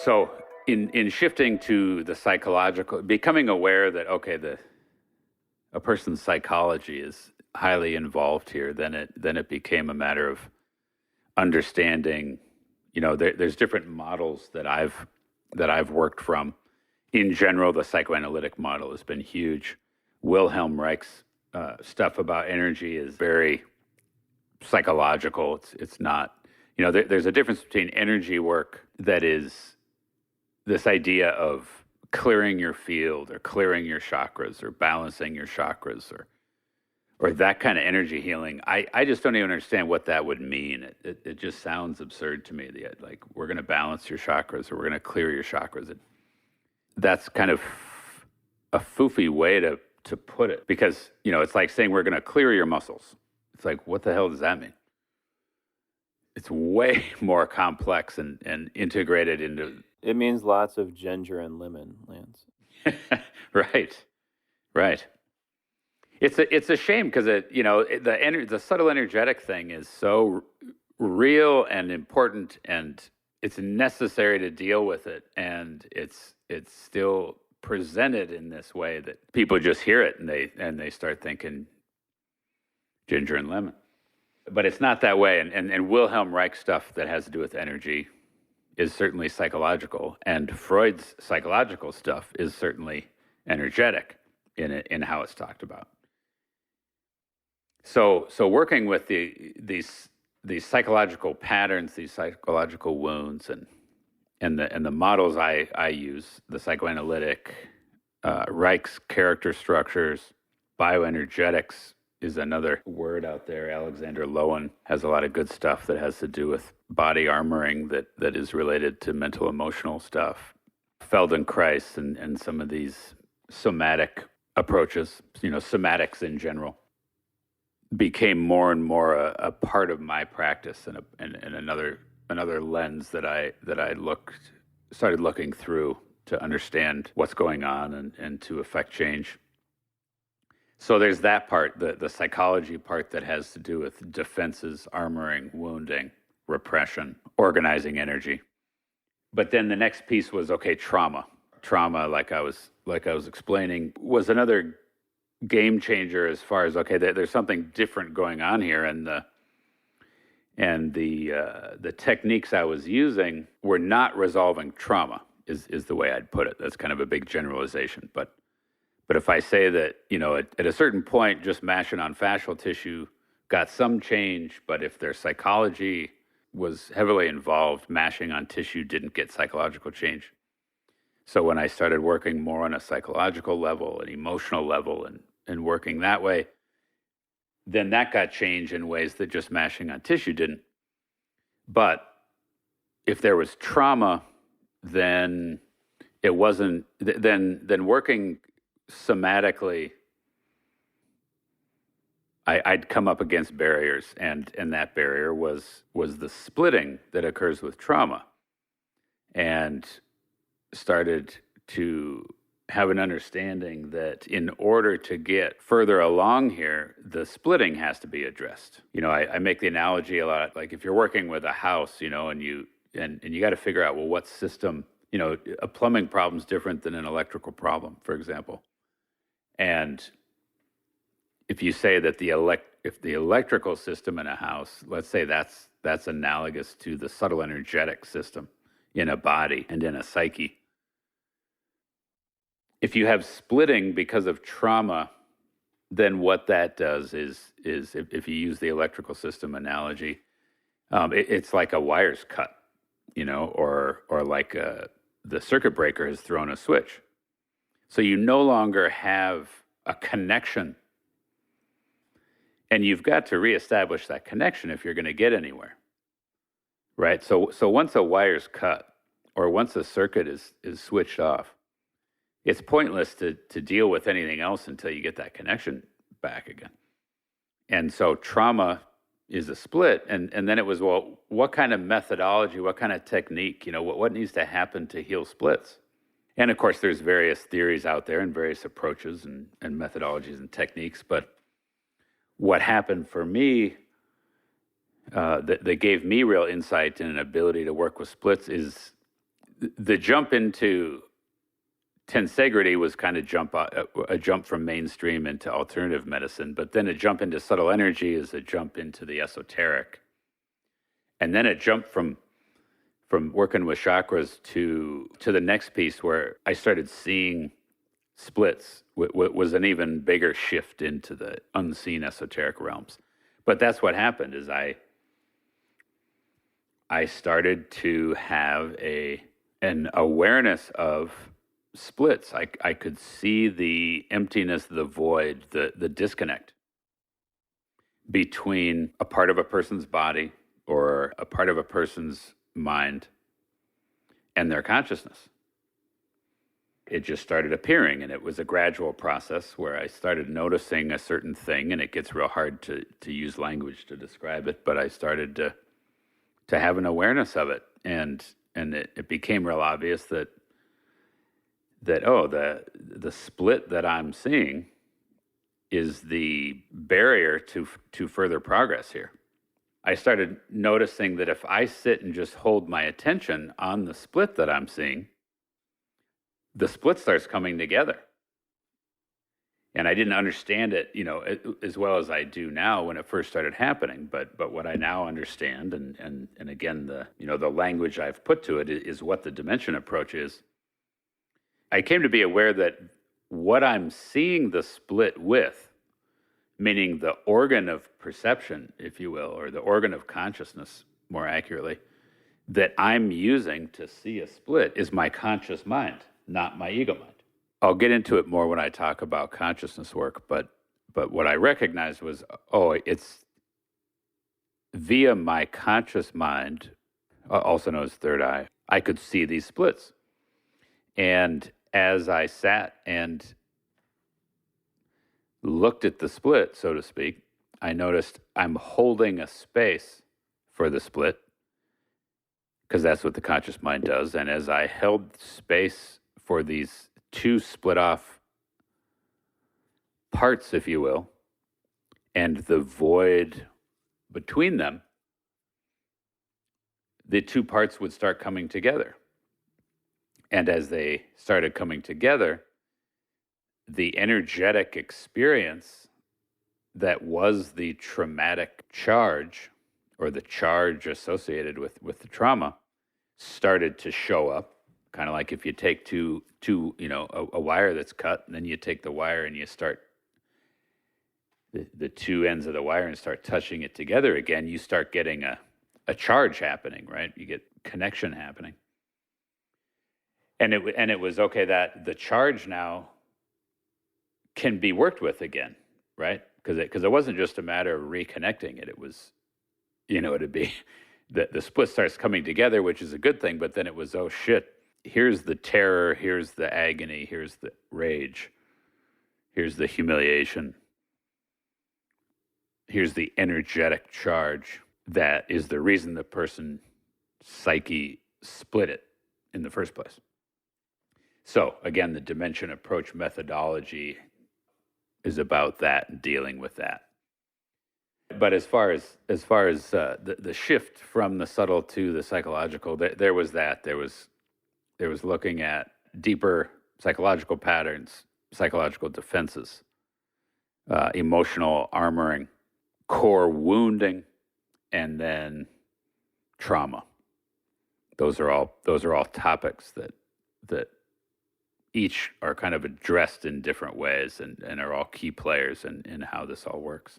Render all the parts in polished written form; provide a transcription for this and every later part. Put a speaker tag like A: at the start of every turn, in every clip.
A: So in shifting to the psychological, becoming aware that okay, a person's psychology is highly involved here, then it became a matter of understanding. There's different models that I've worked from. In general, the psychoanalytic model has been huge. Wilhelm Reich's stuff about energy is very psychological. It's not. There's a difference between energy work that is this idea of clearing your field or clearing your chakras or balancing your chakras or that kind of energy healing. I just don't even understand what that would mean. It just sounds absurd to me. Like we're going to balance your chakras or we're going to clear your chakras. That's kind of a foofy way to put it, because it's like saying we're going to clear your muscles. It's like, what the hell does that mean? It's way more complex and integrated into.
B: It means lots of ginger and lemon, Lance.
A: Right. It's a shame because the subtle energetic thing is so real and important, and it's necessary to deal with it, and it's still presented in this way that people just hear it and they start thinking ginger and lemon. But it's not that way. And Wilhelm Reich stuff that has to do with energy is certainly psychological, and Freud's psychological stuff is certainly energetic in how it's talked about. So working with these psychological patterns, these psychological wounds, and the models I use, the psychoanalytic, Reich's character structures, bioenergetics is another word out there. Alexander Lowen has a lot of good stuff that has to do with body armoring that is related to mental emotional stuff. Feldenkrais and some of these somatic approaches, somatics in general, became more and more a part of my practice and another lens that I started looking through to understand what's going on and to affect change. So there's that part, the psychology part that has to do with defenses, armoring, wounding, repression, organizing energy. But then the next piece was, okay, trauma. Trauma, like I was explaining, was another game changer as far as, okay, there's something different going on here, and the techniques I was using were not resolving trauma, is the way I'd put it. That's kind of a big generalization, but if I say that, at a certain point, just mashing on fascial tissue got some change, but if their psychology was heavily involved, mashing on tissue didn't get psychological change. So when I started working more on a psychological level, an emotional level, and working that way, then that got changed in ways that just mashing on tissue didn't. But if there was trauma, then it wasn't, then working somatically, I'd come up against barriers, and that barrier was the splitting that occurs with trauma, and started to have an understanding that in order to get further along here, the splitting has to be addressed. I make the analogy a lot, like if you're working with a house, and you got to figure out, well, what system, a plumbing problem is different than an electrical problem, for example. And if you say that if the electrical system in a house, let's say that's analogous to the subtle energetic system in a body and in a psyche. If you have splitting because of trauma, then what that does is if you use the electrical system analogy, it's like a wire's cut, or like the circuit breaker has thrown a switch. So you no longer have a connection, and you've got to reestablish that connection if you're going to get anywhere, right? So once a wire's cut, or once a circuit is switched off, it's pointless to deal with anything else until you get that connection back again. And so trauma is a split, and then it was, well, what kind of methodology, what kind of technique, what needs to happen to heal splits? And of course, there's various theories out there and various approaches and methodologies and techniques. But what happened for me that gave me real insight and an ability to work with splits is the jump into tensegrity was kind of a jump from mainstream into alternative medicine, but then a jump into subtle energy is a jump into the esoteric, and then a jump from working with chakras to the next piece where I started seeing splits was an even bigger shift into the unseen esoteric realms. But that's what happened is I started to have an awareness of splits. I could see the emptiness, the void, the disconnect between a part of a person's body or a part of a person's mind and their consciousness. It just started appearing, and it was a gradual process where I started noticing a certain thing, and it gets real hard to use language to describe it, but I started to have an awareness of it, and it became real obvious that the split that I'm seeing is the barrier to further progress here. I started noticing that if I sit and just hold my attention on the split that I'm seeing, the split starts coming together. And I didn't understand it, as well as I do now when it first started happening. But what I now understand, and again, the language I've put to it is what the dimension approach is. I came to be aware that what I'm seeing the split with, meaning the organ of perception, if you will, or the organ of consciousness, more accurately, that I'm using to see a split is my conscious mind, not my ego mind. I'll get into it more when I talk about consciousness work, but what I recognized was, it's via my conscious mind, also known as third eye, I could see these splits. And as I sat and looked at the split, so to speak, I noticed I'm holding a space for the split, because that's what the conscious mind does. And as I held space for these two split off parts, if you will, and the void between them, the two parts would start coming together. And as they started coming together, the energetic experience that was the traumatic charge, or the charge associated with the trauma, started to show up. Kind of like if you take a wire that's cut, and then you take the wire and you start the two ends of the wire and start touching it together again, you start getting a charge happening, right? You get connection happening. And it was okay that the charge now can be worked with again, right? Because it wasn't just a matter of reconnecting it. It was, it'd be the split starts coming together, which is a good thing. But then it was, oh shit, here's the terror, here's the agony, here's the rage, here's the humiliation, here's the energetic charge that is the reason the person's psyche split it in the first place. So again, the dimension approach methodology is about that and dealing with that. But as far as the shift from the subtle to the psychological, there was that. There was looking at deeper psychological patterns, psychological defenses, emotional armoring, core wounding, and then trauma. Those are all topics that each are kind of addressed in different ways and are all key players in how this all works.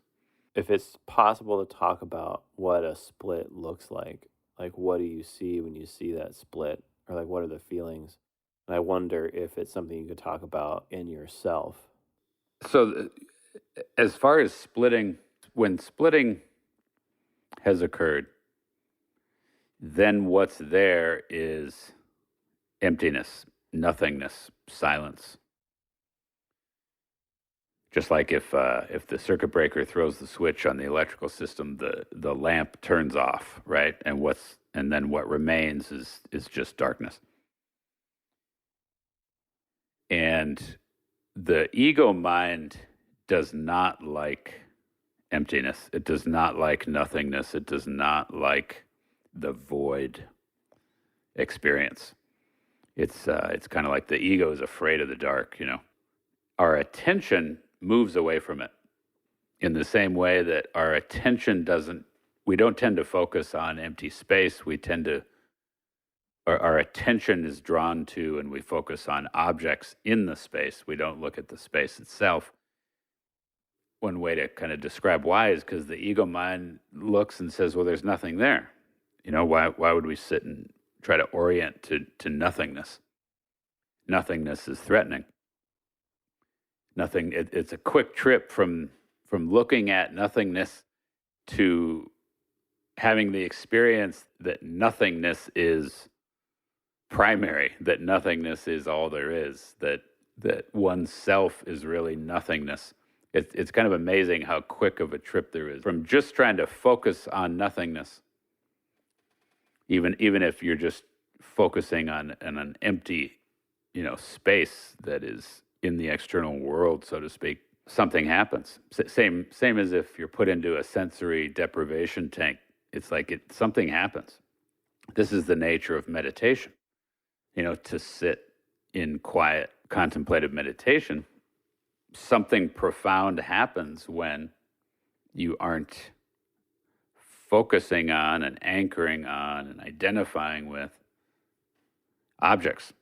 B: If it's possible to talk about what a split looks like what do you see when you see that split, or like what are the feelings? And I wonder if it's something you could talk about in yourself.
A: So as far as splitting, when splitting has occurred, then what's there is emptiness, nothingness, silence. Just like if the circuit breaker throws the switch on the electrical system, the lamp turns off, right? And then what remains is just darkness. And the ego mind does not like emptiness. It does not like nothingness. It does not like the void experience. It's kind of like the ego is afraid of the dark. Our attention moves away from it in the same way that our attention doesn't. We don't tend to focus on empty space. We tend to our attention is drawn to, and we focus on objects in the space. We don't look at the space itself. One way to kind of describe why is because the ego mind looks and says, well, there's nothing there. Why would we sit and try to orient to nothingness? Nothingness is threatening. It's a quick trip from looking at nothingness to having the experience that nothingness is primary, that nothingness is all there is, that oneself is really nothingness. It's kind of amazing how quick of a trip there is from just trying to focus on nothingness. Even if you're just focusing on an empty, space that is in the external world, so to speak, something happens. Same as if you're put into a sensory deprivation tank. It's like something happens. This is the nature of meditation. To sit in quiet, contemplative meditation, something profound happens when you aren't focusing on and anchoring on and identifying with objects.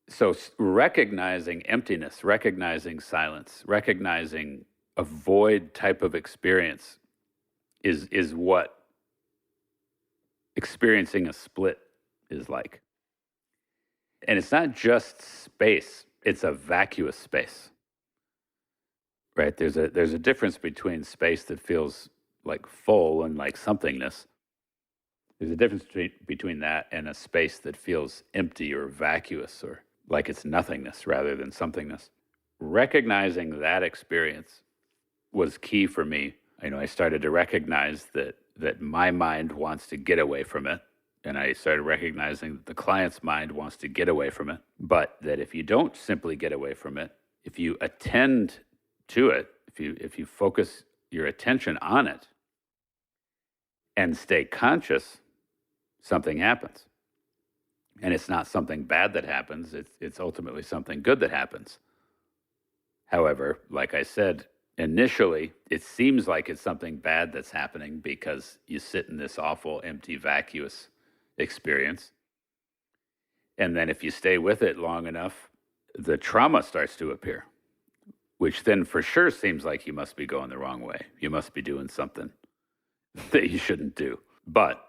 A: So recognizing emptiness, recognizing silence, recognizing a void type of experience is what experiencing a split is like. And it's not just space, it's a vacuous space. Right? There's a difference between space that feels like full and like somethingness. There's a difference between that and a space that feels empty or vacuous or like it's nothingness rather than somethingness. Recognizing that experience was key for me. I started to recognize that my mind wants to get away from it. And I started recognizing that the client's mind wants to get away from it. But that if you don't simply get away from it, if you attend to it, if you focus your attention on it and stay conscious, something happens. And it's not something bad that happens, it's ultimately something good that happens. However, like I said, initially, it seems like it's something bad that's happening because you sit in this awful, empty, vacuous experience. And then if you stay with it long enough, the trauma starts to appear, which then for sure seems like you must be going the wrong way. You must be doing something that you shouldn't do. But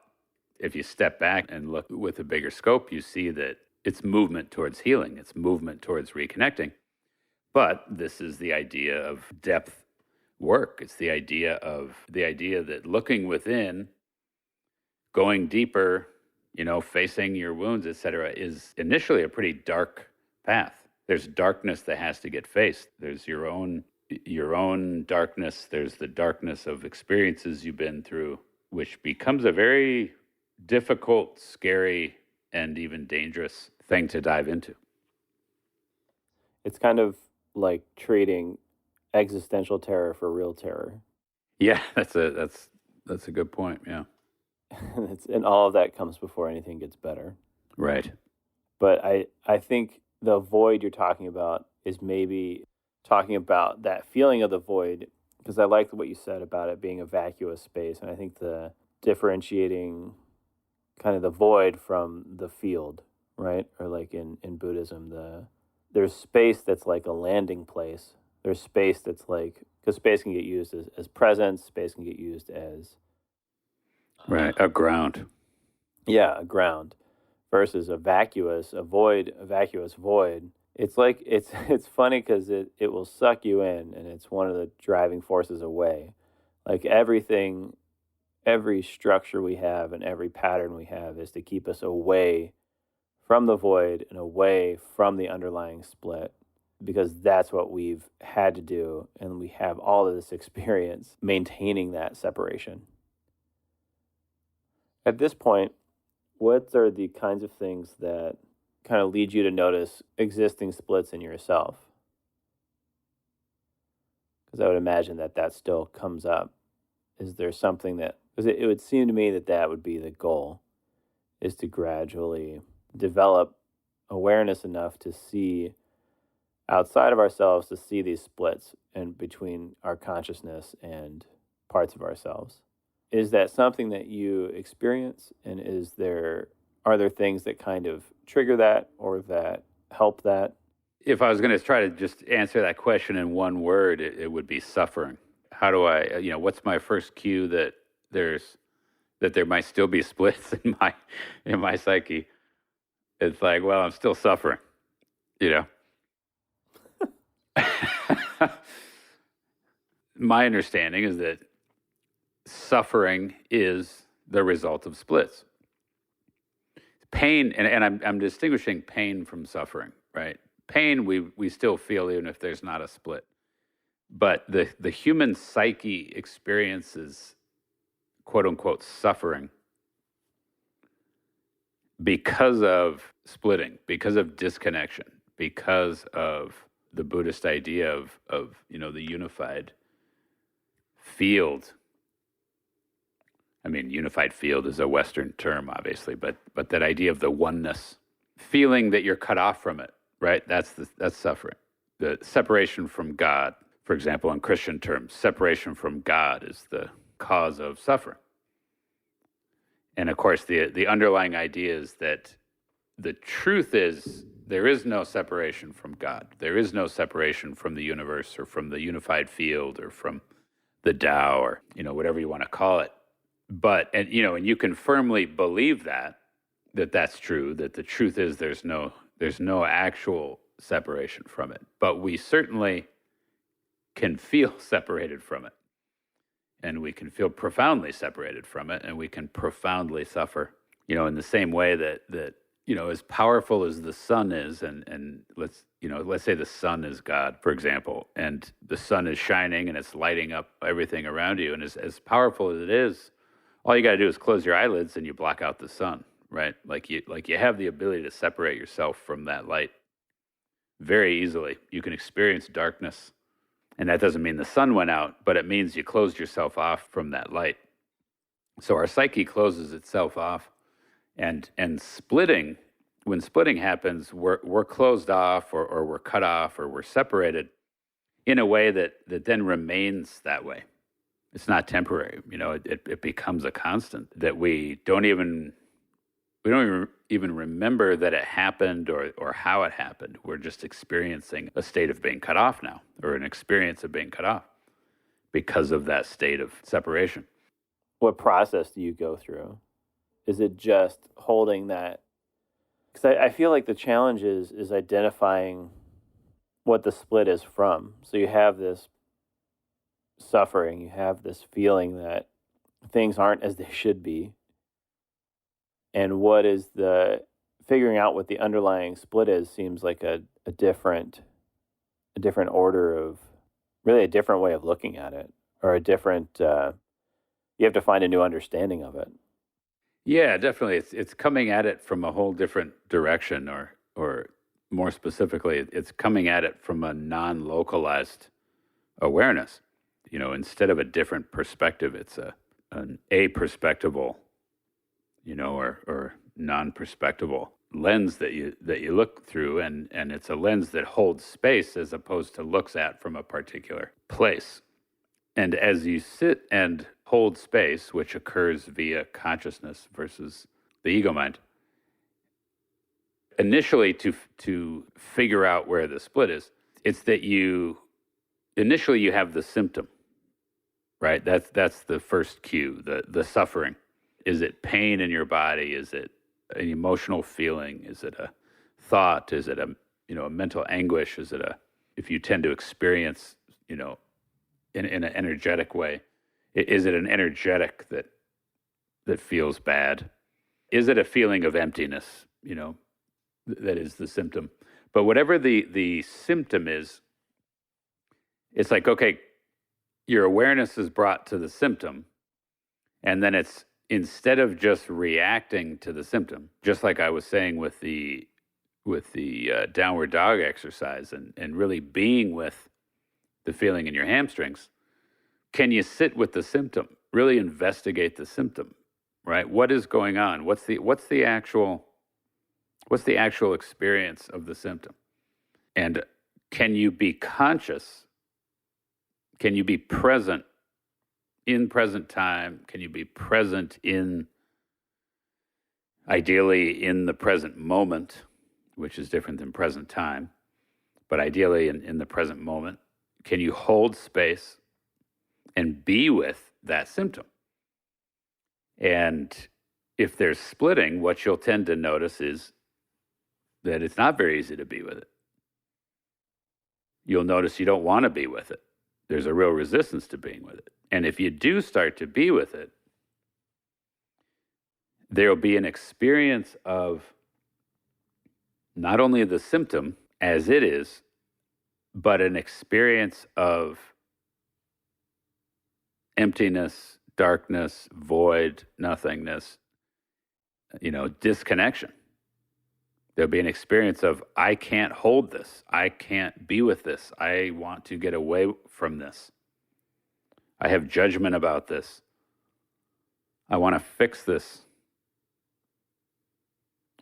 A: if you step back and look with a bigger scope, you see that it's movement towards healing. It's movement towards reconnecting. But this is the idea of depth work. It's the idea that looking within, going deeper, facing your wounds, etc., is initially a pretty dark path. There's darkness that has to get faced. There's your own darkness. There's the darkness of experiences you've been through, which becomes a very difficult, scary, and even dangerous thing to dive into.
B: It's kind of like trading existential terror for real terror.
A: Yeah, that's a good point. Yeah.
B: And all of that comes before anything gets better.
A: Right.
B: But I think the void you're talking about is maybe talking about that feeling of the void, because I like what you said about it being a vacuous space. And I think the differentiating kind of the void from the field, right? Or like in Buddhism, there's space that's like a landing place. There's space that's like, because space can get used as presence, space can get used as
A: right, a ground.
B: Yeah, a ground versus a vacuous void. It's like it's funny because it will suck you in, and it's one of the driving forces away. Like every structure we have and every pattern we have is to keep us away from the void and away from the underlying split, because that's what we've had to do, and we have all of this experience maintaining that separation. At this point, what are the kinds of things that kind of lead you to notice existing splits in yourself? Because I would imagine that still comes up. Is there something that, because it would seem to me that would be the goal, is to gradually develop awareness enough to see outside of ourselves, to see these splits in between our consciousness and parts of ourselves. Is that something that you experience? And are there things that kind of trigger that or that help that?
A: If I was going to try to just answer that question in one word, it would be suffering. How do I, what's my first cue that there might still be splits in my psyche? It's like, well, I'm still suffering, you know. My understanding is that suffering is the result of splits. Pain, and I'm distinguishing pain from suffering, right? Pain we still feel even if there's not a split. But the human psyche experiences quote unquote suffering because of splitting, because of disconnection, because of the Buddhist idea of the unified field. I mean, unified field is a Western term, obviously, but that idea of the oneness, feeling that you're cut off from it, right? That's suffering. The separation from God, for example, in Christian terms, separation from God is the cause of suffering. And of course, the underlying idea is that the truth is there is no separation from God. There is no separation from the universe or from the unified field or from the Tao or, whatever you want to call it. But, and you can firmly believe that's true, that the truth is there's no actual separation from it. But we certainly can feel separated from it. And we can feel profoundly separated from it, and we can profoundly suffer, in the same way that as powerful as the sun is, and let's say the sun is God, for example, and the sun is shining and it's lighting up everything around you. And as powerful as it is, all you got to do is close your eyelids and you block out the sun, right? Like you have the ability to separate yourself from that light very easily. You can experience darkness. And that doesn't mean the sun went out, but it means you closed yourself off from that light. So our psyche closes itself off, and splitting, when splitting happens, we're closed off or we're cut off or we're separated in a way that then remains that way. It's not temporary. It becomes a constant that we don't even remember that it happened or how it happened. We're just experiencing a state of being cut off now, or an experience of being cut off because of that state of separation.
B: What process do you go through? Is it just holding that? Because I feel like the challenge is identifying what the split is from. So you have this suffering, you have this feeling that things aren't as they should be. And what is figuring out what the underlying split is seems like a different order of, really a different way of looking at it, or a different, you have to find a new understanding of it.
A: Yeah, definitely. It's coming at it from a whole different direction, or more specifically, it's coming at it from a non-localized awareness. Instead of a different perspective, it's an a-perspectival, or non-perspectival lens that you look through, and it's a lens that holds space as opposed to looks at from a particular place. And as you sit and hold space, which occurs via consciousness versus the ego mind, initially to figure out where the split is, it's that initially you have the symptom, right? That's the first cue, the suffering. Is it pain in your body? Is it an emotional feeling? Is it a thought? Is it a mental anguish? Is it if you tend to experience, in an energetic way, is it an energetic that feels bad? Is it a feeling of emptiness? That is the symptom. But whatever the symptom is, it's like, okay, your awareness is brought to the symptom, and then it's, instead of just reacting to the symptom, just like I was saying with the downward dog exercise, and really being with the feeling in your hamstrings, can you sit with the symptom? Really investigate the symptom, right? What is going on? What's the actual What's the actual experience of the symptom? And can you be conscious? Can you be present in present time? Can you be present ideally in the present moment, which is different than present time, but ideally in the present moment? Can you hold space and be with that symptom? And if there's splitting, what you'll tend to notice is that it's not very easy to be with it. You'll notice you don't want to be with it. There's a real resistance to being with it. And if you do start to be with it, there'll be an experience of not only the symptom as it is, but an experience of emptiness, darkness, void, nothingness, disconnection. There'll be an experience of, I can't hold this. I can't be with this. I want to get away from this. I have judgment about this. I want to fix this.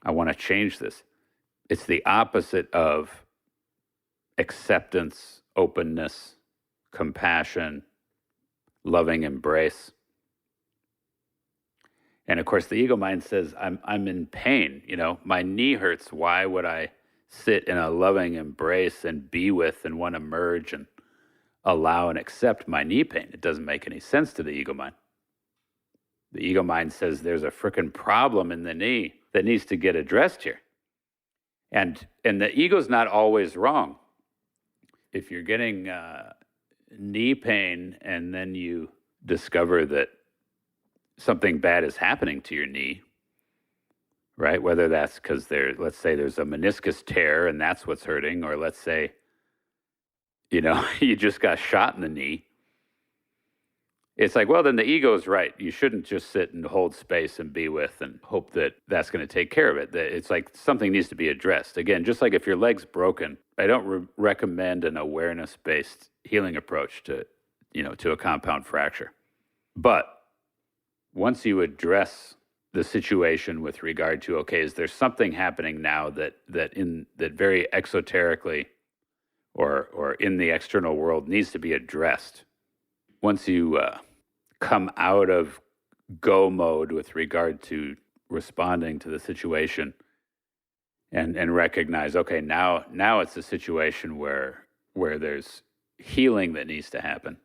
A: I want to change this. It's the opposite of acceptance, openness, compassion, loving embrace. And of course, the ego mind says, I'm in pain. My knee hurts. Why would I sit in a loving embrace and be with and want to merge and allow and accept my knee pain? It doesn't make any sense to the ego mind. The ego mind says there's a frickin' problem in the knee that needs to get addressed here. And the ego's not always wrong. If you're getting knee pain and then you discover that something bad is happening to your knee, right? Whether that's because let's say there's a meniscus tear and that's what's hurting, or let's say, you just got shot in the knee. It's like, well, then the ego's right. You shouldn't just sit and hold space and be with and hope that that's going to take care of it. It's like something needs to be addressed. Again, just like if your leg's broken, I don't recommend an awareness-based healing approach to a compound fracture. But once you address the situation with regard to, okay, is there something happening now that very exoterically or in the external world needs to be addressed? Once you come out of go mode with regard to responding to the situation and recognize, okay, now it's a situation where there's healing that needs to happen.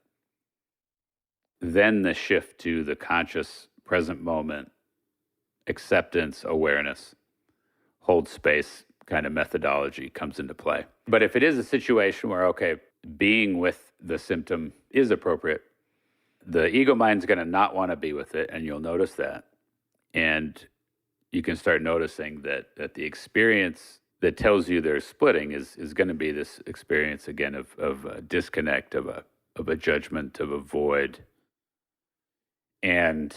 A: Then the shift to the conscious present moment, acceptance, awareness, hold space kind of methodology comes into play. But if it is a situation where, okay, being with the symptom is appropriate, the ego mind's going to not want to be with it, and you'll notice that. And you can start noticing that the experience that tells you there's splitting is going to be this experience again of a disconnect, of a judgment, of a void. And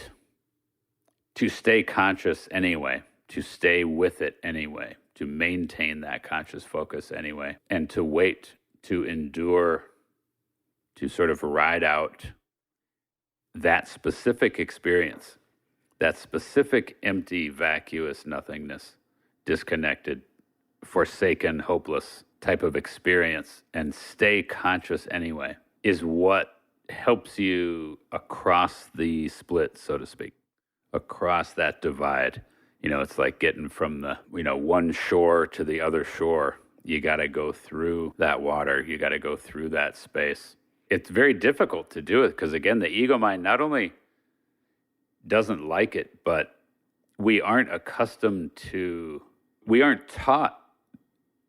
A: to stay conscious anyway, to stay with it anyway, to maintain that conscious focus anyway, and to wait, to endure, to sort of ride out that specific experience, that specific empty, vacuous nothingness, disconnected, forsaken, hopeless type of experience, and stay conscious anyway, is what helps you across the split, so to speak, across that divide. It's like getting from the, one shore to the other shore. You got to go through that water. You got to go through that space. It's very difficult to do it because, again, the ego mind not only doesn't like it, but we aren't taught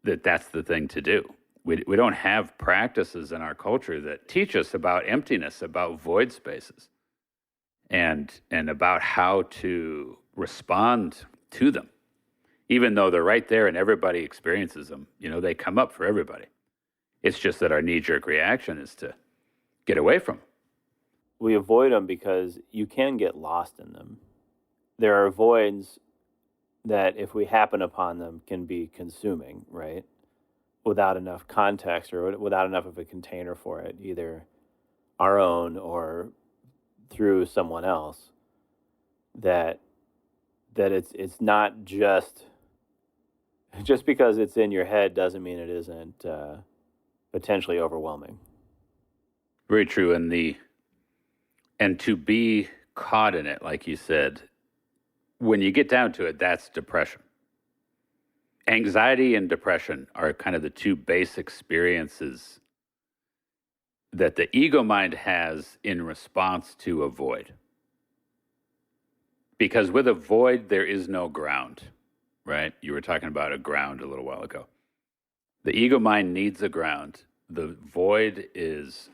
A: that that's the thing to do. We don't have practices in our culture that teach us about emptiness, about void spaces, and about how to respond to them, even though they're right there and everybody experiences them. They come up for everybody. It's just that our knee-jerk reaction is to get away from them.
B: We avoid them because you can get lost in them. There are voids that, if we happen upon them, can be consuming, right? Without enough context or without enough of a container for it, either our own or through someone else, that it's not just Just because it's in your head doesn't mean it isn't potentially overwhelming.
A: Very true. And to be caught in it, like you said, when you get down to it, that's depression. Anxiety and depression are kind of the two base experiences that the ego mind has in response to a void. Because with a void, there is no ground, right? You were talking about a ground a little while ago. The ego mind needs a ground. The void is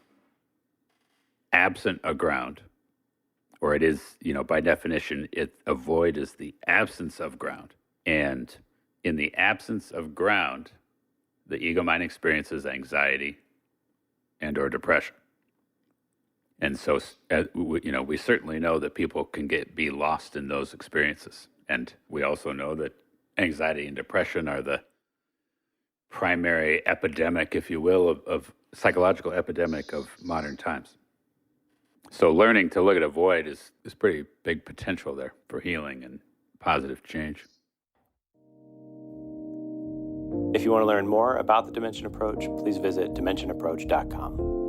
A: absent a ground, or it is, by definition, a void is the absence of ground. And in the absence of ground, the ego mind experiences anxiety and or depression. And so, we certainly know that people can be lost in those experiences. And we also know that anxiety and depression are the primary epidemic, if you will, of psychological epidemic of modern times. So learning to look at a void is pretty big potential there for healing and positive change.
B: If you want to learn more about the Dimension Approach, please visit dimensionapproach.com.